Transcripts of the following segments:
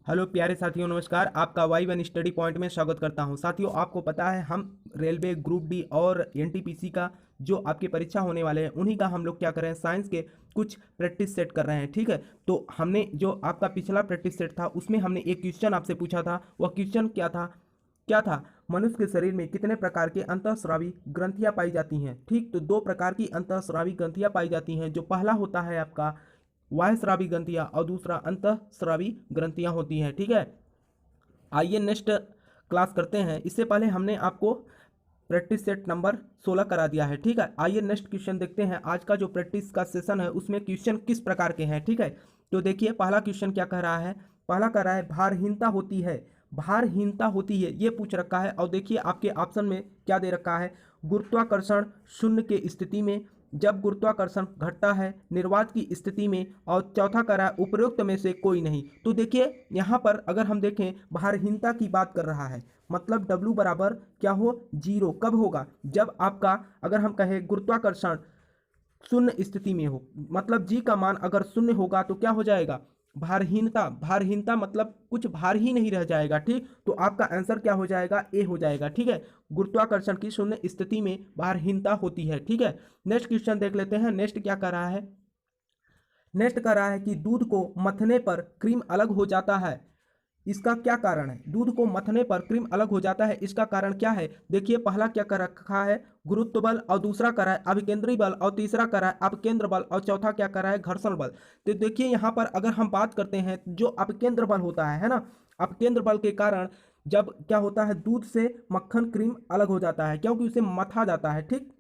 Hello प्यारे साथियों, नमस्कार। आपका वाई वन स्टडी पॉइंट में स्वागत करता हूं। साथियों, आपको पता है हम रेलवे ग्रुप डी और एनटीपीसी का जो आपकी परीक्षा होने वाले हैं उन्हीं का हम लोग क्या कर रहे हैं, साइंस के कुछ प्रैक्टिस सेट कर रहे हैं। ठीक है, तो हमने जो आपका पिछला प्रैक्टिस सेट था उसमें हमने एक क्वेश्चन आपसे पूछा था। वह क्वेश्चन क्या था? मनुष्य के शरीर में कितने प्रकार के अंतःस्रावी ग्रंथियां पाई जाती हैं? ठीक, तो दो प्रकार की अंतःस्रावी ग्रंथियां पाई जाती हैं। जो पहला होता है आपका बाह्यस्रावी ग्रंथियां और दूसरा अंतःस्रावी ग्रंथियां होती हैं। ठीक है, आइए नेक्स्ट क्लास करते हैं। इससे पहले हमने आपको प्रैक्टिस सेट नंबर 16 करा दिया है। ठीक है, आइए नेक्स्ट क्वेश्चन देखते हैं। आज का जो प्रैक्टिस का सेशन है उसमें क्वेश्चन किस प्रकार के हैं। ठीक है, तो देखिए पहला क्वेश्चन क्या कह रहा है। पहला कह रहा है भारहीनता होती है, भारहीनता होती है ये पूछ रखा है। और देखिए आपके ऑप्शन में क्या दे रखा है, गुरुत्वाकर्षण शून्य के स्थिति में, जब गुरुत्वाकर्षण घटता है, निर्वात की स्थिति में, और चौथा कह रहा है उपरोक्त में से कोई नहीं। तो देखिए यहाँ पर अगर हम देखें भारहीनता की बात कर रहा है, मतलब W बराबर क्या हो, जीरो। कब होगा? जब आपका अगर हम कहें गुरुत्वाकर्षण शून्य स्थिति में हो, मतलब जी का मान अगर शून्य होगा तो क्या हो जाएगा, भारहीनता। भारहीनता मतलब कुछ भार ही नहीं रह जाएगा। ठीक, तो आपका आंसर क्या हो जाएगा, ए हो जाएगा। ठीक है, गुरुत्वाकर्षण की शून्य स्थिति में भारहीनता होती है। ठीक है, नेक्स्ट क्वेश्चन देख लेते हैं। नेक्स्ट क्या कर रहा है, नेक्स्ट कर रहा है कि दूध को मथने पर क्रीम अलग हो जाता है, इसका क्या कारण है? दूध को मथने पर क्रीम अलग हो जाता है, इसका कारण क्या है? देखिए पहला क्या कर रखा है, गुरुत्व बल, और दूसरा कर रहा है अभिकेंद्री बल, और तीसरा कर रहा है अपकेंद्र बल, और चौथा क्या कर रहा है, घर्षण बल। तो देखिए यहाँ पर अगर हम बात करते हैं, जो अपकेंद्र बल होता है ना, अपकेंद्र बल के कारण जब क्या होता है, दूध से मक्खन क्रीम अलग हो जाता है, क्योंकि उसे मथा जाता है। ठीक,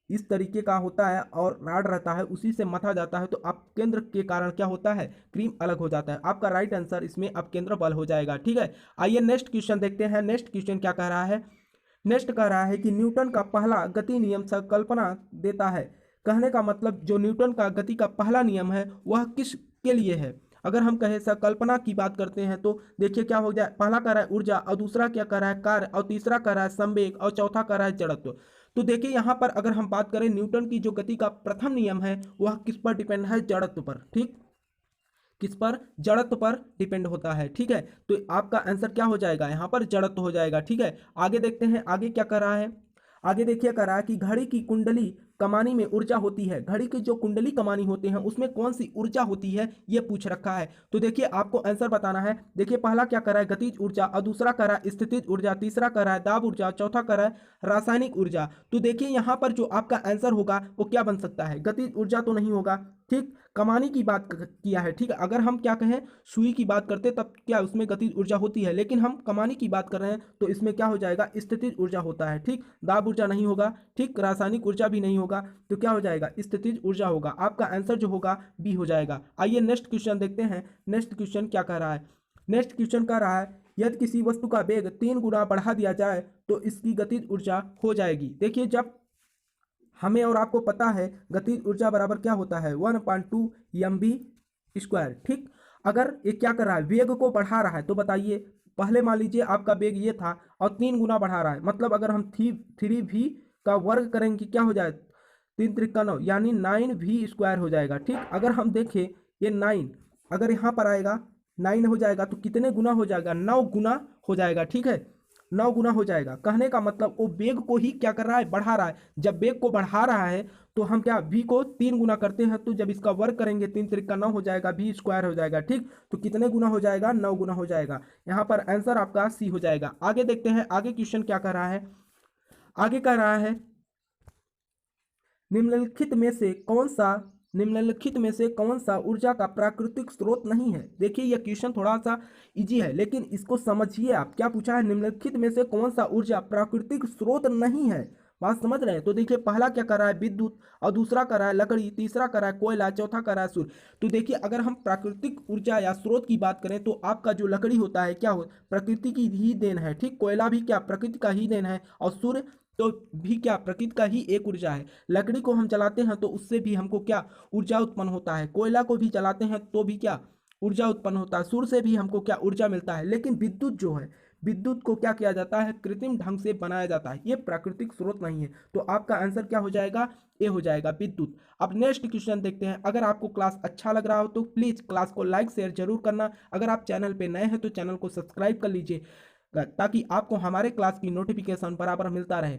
इस तरीके का होता है और राड रहता है, उसी से मथा जाता है, तो अपकेंद्र के कारण क्या होता है, क्रीम अलग हो जाता है। आपका राइट आंसर इसमें अपकेंद्र बल हो जाएगा। ठीक है, आइए नेक्स्ट क्वेश्चन देखते हैं। नेक्स्ट क्वेश्चन क्या कह रहा है, नेक्स्ट कह रहा है कि न्यूटन का पहला गति नियम संकल्पना देता है। कहने का मतलब जो न्यूटन का गति का पहला नियम है वह किस के लिए है? अगर हम कहें संकल्पना की बात करते हैं तो देखिए क्या हो जाए, पहला कह रहा है ऊर्जा, और दूसरा क्या कह रहा है, कार्य, और तीसरा कह रहा है संवेग, और चौथा कह रहा है जड़त्व। तो देखिए यहाँ पर अगर हम बात करें, न्यूटन की जो गति का प्रथम नियम है वह किस पर डिपेंड है, जड़त्व पर। ठीक, किस पर, जड़त्व पर डिपेंड होता है। ठीक है, तो आपका आंसर क्या हो जाएगा, यहाँ पर जड़त्व हो जाएगा। ठीक है, आगे देखते हैं आगे क्या कर रहा है। आगे देखिए कर रहा है कि घड़ी की कुंडली कमानी में ऊर्जा होती है, घड़ी की जो कुंडली कमानी होते हैं उसमें कौन सी ऊर्जा होती है ये पूछ रखा है। तो देखिए आपको आंसर बताना है। देखिए पहला क्या कर रहा है, गतिज ऊर्जा, और दूसरा कर रहा है स्थितिज ऊर्जा, तीसरा कर रहा है दाब ऊर्जा, चौथा कर रहा है रासायनिक ऊर्जा। तो देखिए यहाँ पर जो आपका आंसर होगा वो क्या बन सकता है, गतिज ऊर्जा तो नहीं होगा। ठीक, कमानी की बात किया है। ठीक है, अगर हम क्या कहें, सुई की बात करते तब क्या उसमें गतिज ऊर्जा होती है, लेकिन हम कमानी की बात कर रहे हैं तो इसमें क्या हो जाएगा, स्थितिज ऊर्जा होता है। ठीक, दाब ऊर्जा नहीं होगा, ठीक, रासायनिक ऊर्जा भी नहीं होगा, तो क्या हो जाएगा, स्थितिज ऊर्जा होगा। आपका आंसर जो होगा बी हो जाएगा। आइए नेक्स्ट क्वेश्चन देखते हैं। नेक्स्ट क्वेश्चन क्या कह रहा है, नेक्स्ट क्वेश्चन कह रहा है यदि किसी वस्तु का वेग 3 गुना बढ़ा दिया जाए तो इसकी गतिज ऊर्जा हो जाएगी। देखिए जब हमें और आपको पता है गतिज ऊर्जा बराबर क्या होता है, 1/2 mv²। ठीक, अगर ये क्या कर रहा है, वेग को बढ़ा रहा है, तो बताइए पहले मान लीजिए आपका वेग ये था और 3 गुना बढ़ा रहा है, मतलब अगर हम 3v का वर्ग करेंगे क्या हो जाए, 3 × 3 = 9, यानी 9v² हो जाएगा। ठीक, अगर हम देखें ये 9 अगर यहाँ पर आएगा 9 हो जाएगा तो कितने गुना हो जाएगा, 9 गुना हो जाएगा। ठीक है, 9 गुना हो जाएगा। कहने का मतलब वो वेग को ही क्या कर रहा है, बढ़ा रहा है। जब वेग को बढ़ा रहा है तो हम क्या, v को 3 गुना करते हैं, तो जब इसका वर्ग करेंगे 3×3 = 9 हो जाएगा, v² हो जाएगा। ठीक, तो कितने गुना हो जाएगा, 9 गुना हो जाएगा। यहाँ पर आंसर आपका सी हो जाएगा। आगे देखते हैं आगे क्वेश्चन क्या कर रहा है। आगे कह रहा है निम्नलिखित में से कौन सा, निम्नलिखित में से कौन सा ऊर्जा का प्राकृतिक स्रोत नहीं है? देखिए यह क्वेश्चन थोड़ा सा इजी है, लेकिन इसको समझिए आप। क्या पूछा है, निम्नलिखित में से कौन सा ऊर्जा प्राकृतिक स्रोत नहीं है, बात समझ रहे हैं? तो देखिए पहला क्या कर रहा है, विद्युत, और दूसरा कर रहा है लकड़ी, तीसरा कर रहा है कोयला, चौथा कर रहा है सूर्य। तो देखिए अगर हम प्राकृतिक ऊर्जा या स्रोत की बात करें तो आपका जो लकड़ी होता है क्या हो, प्रकृति की ही देन है। ठीक, कोयला भी क्या प्रकृति का ही देन है, और सूर्य तो भी क्या प्रकृति का ही एक ऊर्जा है। लकड़ी को हम जलाते हैं तो उससे भी हमको क्या ऊर्जा उत्पन्न होता है, कोयला को भी जलाते हैं तो भी क्या ऊर्जा उत्पन्न होता है, सूर्य से भी हमको क्या ऊर्जा मिलता है। लेकिन विद्युत जो है, विद्युत को क्या किया जाता है, कृत्रिम ढंग से बनाया जाता है, ये प्राकृतिक स्रोत नहीं है। तो आपका आंसर क्या हो जाएगा, ए हो जाएगा, विद्युत। अब नेक्स्ट क्वेश्चन देखते हैं। अगर आपको क्लास अच्छा लग रहा हो तो प्लीज क्लास को लाइक शेयर जरूर करना। अगर आप चैनल पे नए हैं तो चैनल को सब्सक्राइब कर लीजिए ताकि आपको हमारे क्लास की नोटिफिकेशन बराबर मिलता रहे।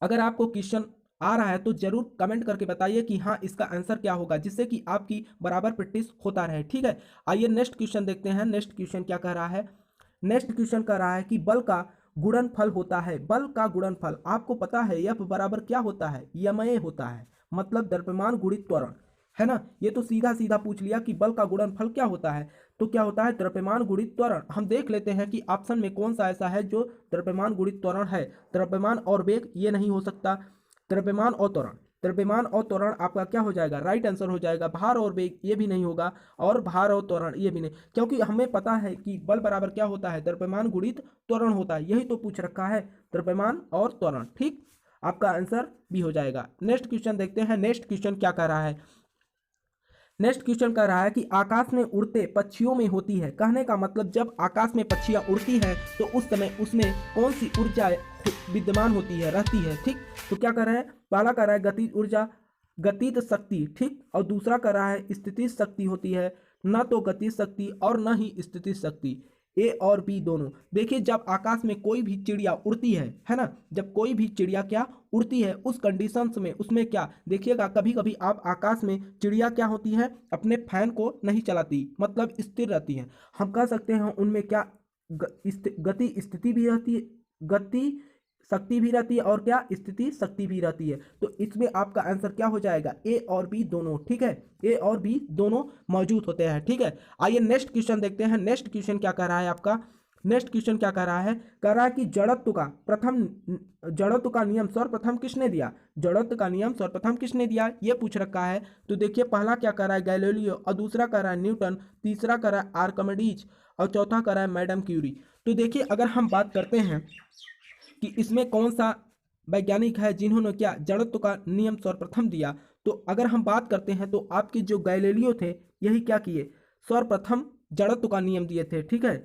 अगर आपको क्वेश्चन आ रहा है तो जरूर कमेंट करके बताइए कि हाँ इसका आंसर क्या होगा, जिससे कि आपकी बराबर प्रैक्टिस होता रहे, ठीक है। आइए नेक्स्ट क्वेश्चन देखते हैं। नेक्स्ट क्वेश्चन क्या कह रहा है, नेक्स्ट क्वेश्चन कह रहा है कि बल का गुणनफल होता है। बल का गुणनफल आपको पता है एफ बराबर क्या होता है, यमए होता है, मतलब द्रव्यमान गुणित त्वरण, है ना। ये तो सीधा सीधा पूछ लिया कि बल का गुणनफल क्या होता है, तो क्या होता है, द्रव्यमान गुणित त्वरण। हम देख लेते हैं कि ऑप्शन में कौन सा ऐसा है जो द्रव्यमान गुणित त्वरण है। द्रव्यमान और वेग ये नहीं हो सकता, द्रव्यमान और त्वरण, द्रव्यमान और त्वरण आपका क्या हो जाएगा, राइट आंसर हो जाएगा। भार और वेग ये भी नहीं होगा, और भार और त्वरण ये भी नहीं, क्योंकि हमें पता है कि बल बराबर क्या होता है, द्रव्यमान गुणित त्वरण होता है, यही तो पूछ रखा है, द्रव्यमान और त्वरण, ठीक। आपका आंसर भी हो जाएगा। नेक्स्ट क्वेश्चन देखते हैं। नेक्स्ट क्वेश्चन क्या कर रहा है, नेक्स्ट क्वेश्चन कह रहा है कि आकाश में उड़ते पक्षियों में होती है। कहने का मतलब जब आकाश में पक्षियां उड़ती हैं तो उस समय उसमें कौन सी ऊर्जा विद्यमान होती है, रहती है, ठीक। तो क्या कर रहा है, पहला कर रहा है गतिज ऊर्जा, गतिज शक्ति, ठीक, और दूसरा कर रहा है स्थितिज शक्ति होती है, न तो गतिज शक्ति और न ही स्थितिज शक्ति, ए और बी दोनों। देखिए जब आकाश में कोई भी चिड़िया उड़ती है ना, जब कोई भी चिड़िया क्या उड़ती है उस कंडीशंस में उसमें क्या देखिएगा, कभी कभी आप आकाश में चिड़िया क्या होती है, अपने फैन को नहीं चलाती, मतलब स्थिर रहती है। हम कह सकते हैं उनमें क्या गति स्थिति भी रहती है, गति शक्ति भी रहती है, और क्या स्थिति शक्ति भी रहती है। तो इसमें आपका आंसर क्या हो जाएगा, ए और बी दोनों, ठीक है, ए और बी दोनों मौजूद होते हैं, ठीक है। आइए नेक्स्ट क्वेश्चन देखते हैं। नेक्स्ट क्वेश्चन क्या कह रहा है आपका, नेक्स्ट क्वेश्चन क्या कह रहा है, कह रहा है कि जड़त्व का नियम सर्वप्रथम किसने दिया, जड़त्व का नियम सर्वप्रथम किसने दिया, ये पूछ रखा है। तो देखिए पहला क्या कह रहा है, गैलीलियो, और दूसरा कह रहा है न्यूटन, तीसरा कह रहा है आर्किमिडीज, और चौथा कह रहा है मैडम क्यूरी। तो देखिए अगर हम बात करते हैं कि इसमें कौन सा वैज्ञानिक है जिन्होंने क्या जड़त्व का नियम सर्वप्रथम दिया, तो अगर हम बात करते हैं तो आपके जो गैलीलियो थे यही क्या किए, सर्वप्रथम जड़त्व का नियम दिए थे, ठीक है।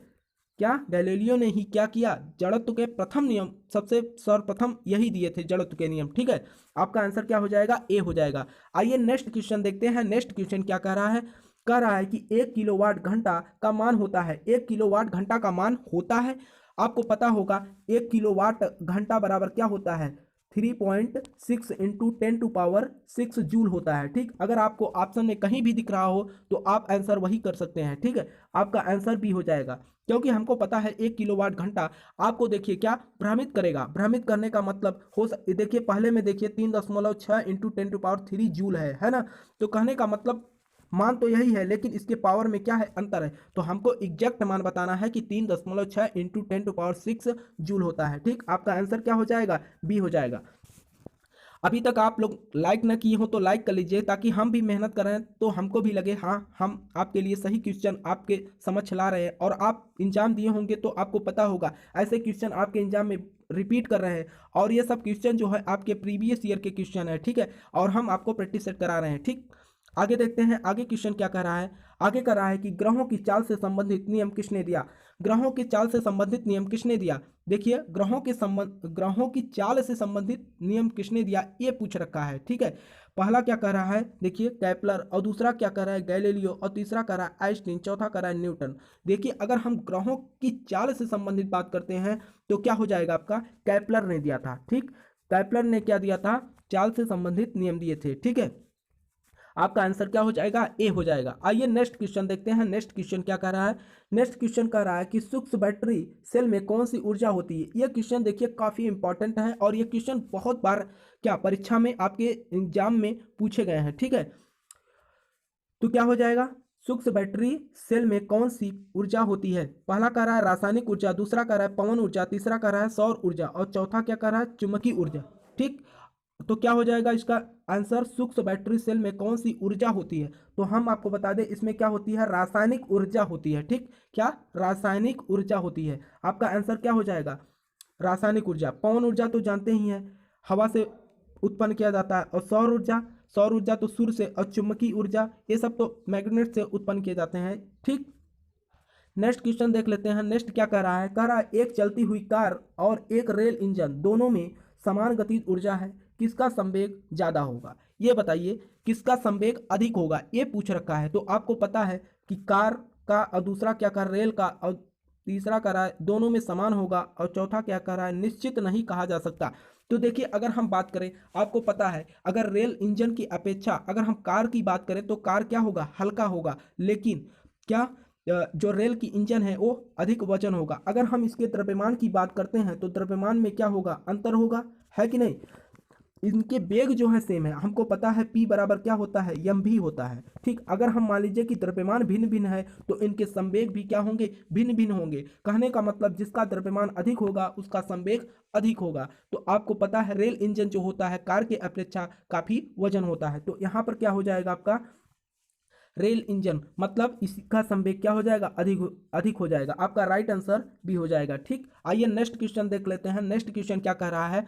क्या गैलीलियो ने ही क्या किया, जड़त्व के प्रथम नियम सबसे सर्वप्रथम यही दिए थे, जड़त्व के नियम, ठीक है। आपका आंसर क्या हो जाएगा, ए हो जाएगा। आइए नेक्स्ट क्वेश्चन देखते हैं। नेक्स्ट क्वेश्चन क्या कह रहा है, कह रहा है कि 1 किलोवाट घंटा का मान होता है, 1 किलोवाट घंटा का मान होता है। आपको पता होगा 1 किलोवाट घंटा बराबर क्या होता है, 3.6 इंटू 10⁻⁶ जूल होता है, ठीक। अगर आपको ऑप्शन में कहीं भी दिख रहा हो तो आप आंसर वही कर सकते हैं, ठीक है। आपका आंसर भी हो जाएगा, क्योंकि हमको पता है 1 किलोवाट घंटा आपको देखिए क्या भ्रमित करेगा। भ्रमित करने का मतलब देखिए पहले में देखिए 3.6 इंटू 10⁻³ जूल है ना। तो कहने का मतलब मान तो यही है, लेकिन इसके पावर में क्या है, अंतर है। तो हमको एग्जैक्ट मान बताना है कि 3.6 इंटू 10⁻⁶ जूल होता है, ठीक। आपका आंसर क्या हो जाएगा, बी हो जाएगा। अभी तक आप लोग लाइक ना किए हो तो लाइक कर लीजिए, ताकि हम भी मेहनत कर रहे हैं तो हमको भी लगे हाँ हम आपके लिए सही क्वेश्चन आपके समझ ला रहे हैं। और आप एग्जाम दिए होंगे तो आपको पता होगा ऐसे क्वेश्चन आपके एग्जाम में रिपीट कर रहे हैं, और ये सब क्वेश्चन जो है आपके प्रीवियस ईयर के क्वेश्चन है, ठीक है। और हम आपको प्रैक्टिस सेट करा रहे हैं, ठीक। आगे देखते हैं आगे क्वेश्चन क्या कर रहा है। आगे कर रहा है कि ग्रहों की चाल से संबंधित नियम किसने दिया, ग्रहों की चाल से संबंधित नियम किसने दिया। देखिए ग्रहों की चाल से संबंधित नियम किसने दिया, ये पूछ रखा है, ठीक है। पहला क्या कह रहा है, देखिए कैपलर, और दूसरा क्या कह रहा है गैलीलियो, और तीसरा कह रहा है आइंस्टीन, चौथा कह रहा है न्यूटन। देखिए अगर हम ग्रहों की चाल से संबंधित बात करते हैं तो क्या हो जाएगा, आपका कैपलर ने दिया था, ठीक। कैपलर ने क्या दिया था, चाल से संबंधित नियम दिए थे, ठीक है। आपका आंसर क्या हो जाएगा, ए हो जाएगा। आइए नेक्स्ट क्वेश्चन देखते हैं। नेक्स्ट क्वेश्चन क्या कह रहा है, नेक्स्ट क्वेश्चन कह रहा है कि सूक्ष्म बैटरी सेल में कौन सी ऊर्जा होती है। यह क्वेश्चन देखिए काफी इंपॉर्टेंट है, और ये क्वेश्चन बहुत बार क्या परीक्षा में आपके एग्जाम में पूछे गए हैं, ठीक है। तो क्या हो जाएगा, सूक्ष्म बैटरी सेल में कौन सी ऊर्जा होती है। पहला कह रहा है रासायनिक ऊर्जा, दूसरा कह रहा है पवन ऊर्जा, तीसरा कह रहा है सौर ऊर्जा, और चौथा क्या कह रहा है चुंबकीय ऊर्जा, ठीक। तो क्या हो जाएगा इसका आंसर, सूक्ष्म बैटरी सेल में कौन सी ऊर्जा होती है। तो हम आपको बता दें इसमें क्या होती है, रासायनिक ऊर्जा होती है, ठीक। क्या रासायनिक ऊर्जा होती है। आपका आंसर क्या हो जाएगा, रासायनिक ऊर्जा। पवन ऊर्जा तो जानते ही हैं, हवा से उत्पन्न किया जाता है, और सौर ऊर्जा तो सूर्य से, और चुंबकीय ऊर्जा ये सब तो मैग्नेट से उत्पन्न किए जाते हैं, ठीक। नेक्स्ट क्वेश्चन देख लेते हैं। नेक्स्ट क्या कह रहा है, कह रहा है एक चलती हुई कार और एक रेल इंजन दोनों में समान गतिज ऊर्जा है, किसका संवेग ज्यादा होगा? ये बताइए किसका संवेग अधिक होगा, ये पूछ रखा है। तो आपको पता है कि कार का, और दूसरा क्या कर रेल का, और तीसरा कह रहा है दोनों में समान होगा, और चौथा क्या कह रहा है निश्चित नहीं कहा जा सकता। तो देखिए अगर हम बात करें, आपको पता है अगर रेल इंजन की अपेक्षा अगर हम कार की बात करें तो कार क्या होगा, हल्का होगा, लेकिन क्या जो रेल की इंजन है वो अधिक वजन होगा। अगर हम इसके द्रव्यमान की बात करते हैं तो द्रव्यमान में क्या होगा, अंतर होगा, है कि नहीं। इनके वेग जो है सेम है, हमको पता है p बराबर क्या होता है, m भी होता है, ठीक। अगर हम मान लीजिए कि द्रव्यमान भिन्न भिन्न है तो इनके संवेग भी क्या होंगे, भिन्न भिन्न होंगे। कहने का मतलब जिसका द्रव्यमान अधिक होगा उसका संवेग अधिक होगा। तो आपको पता है रेल इंजन जो होता है कार के अपेक्षा काफी वजन होता है। तो यहाँ पर क्या हो जाएगा आपका रेल इंजन, मतलब इसका संवेग क्या हो जाएगा, अधिक हो जाएगा। आपका राइट आंसर भी हो जाएगा, ठीक। आइए नेक्स्ट क्वेश्चन देख लेते हैं। नेक्स्ट क्वेश्चन क्या कह रहा है,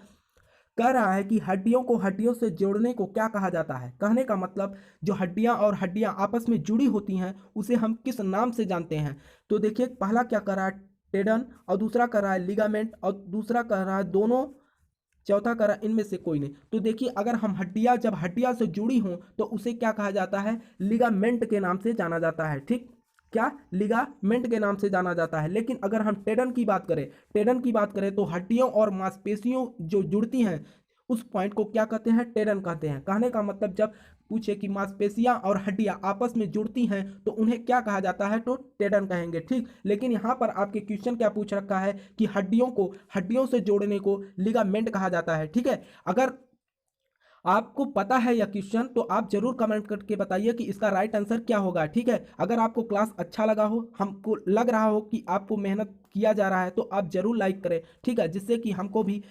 कह रहा है कि हड्डियों को हड्डियों से जोड़ने को क्या कहा जाता है? कहने का मतलब जो हड्डियां और हड्डियां आपस में जुड़ी होती हैं उसे हम किस नाम से जानते हैं? तो देखिए पहला क्या कह रहा है, टेंडन, और दूसरा कह रहा है लिगामेंट, और दूसरा कह रहा है दोनों, चौथा कह रहा है इनमें से कोई नहीं। तो देखिए अगर हम हड्डियां, जब हड्डियां से जुड़ी हों तो उसे क्या कहा जाता है, लिगामेंट के नाम से जाना जाता है, ठीक। क्या, लिगामेंट के नाम से जाना जाता है। लेकिन अगर हम टेंडन की बात करें तो हड्डियों और मांसपेशियों जो जुड़ती हैं उस पॉइंट को क्या कहते हैं, टेंडन कहते हैं। कहने का मतलब जब पूछे कि मांसपेशियां और हड्डियां आपस में जुड़ती हैं तो उन्हें क्या कहा जाता है, तो टेंडन कहेंगे, ठीक। लेकिन यहाँ पर आपके क्वेश्चन क्या पूछ रखा है कि हड्डियों को हड्डियों से जोड़ने को लिगामेंट कहा जाता है, ठीक है। अगर आपको पता है यह क्वेश्चन तो आप जरूर कमेंट करके बताइए कि इसका राइट आंसर क्या होगा, ठीक है। अगर आपको क्लास अच्छा लगा हो, हमको लग रहा हो कि आपको मेहनत किया जा रहा है, तो आप जरूर लाइक करें, ठीक है, जिससे कि हमको भी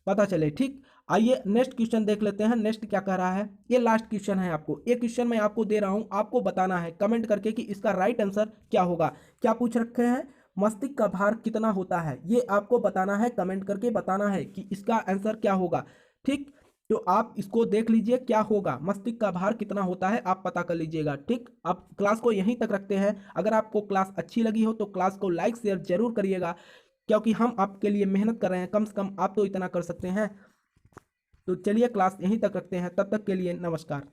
पता चले, ठीक। आइए नेक्स्ट क्वेश्चन देख लेते हैं। नेक्स्ट क्या कह रहा है, ये लास्ट क्वेश्चन है, आपको ये क्वेश्चन मैं आपको दे रहा हूं, आपको बताना है कमेंट करके कि इसका राइट आंसर क्या होगा। क्या पूछ रखे हैं, मस्तिष्क का भार कितना होता है, ये आपको बताना है, कमेंट करके बताना है कि इसका आंसर क्या होगा, ठीक। तो आप इसको देख लीजिए क्या होगा, मस्तिष्क का भार कितना होता है आप पता कर लीजिएगा, ठीक। आप क्लास को यहीं तक रखते हैं। अगर आपको क्लास अच्छी लगी हो तो क्लास को लाइक शेयर जरूर करिएगा, क्योंकि हम आपके लिए मेहनत कर रहे हैं, कम से कम आप तो इतना कर सकते हैं। तो चलिए क्लास यहीं तक रखते हैं, तब तक के लिए नमस्कार।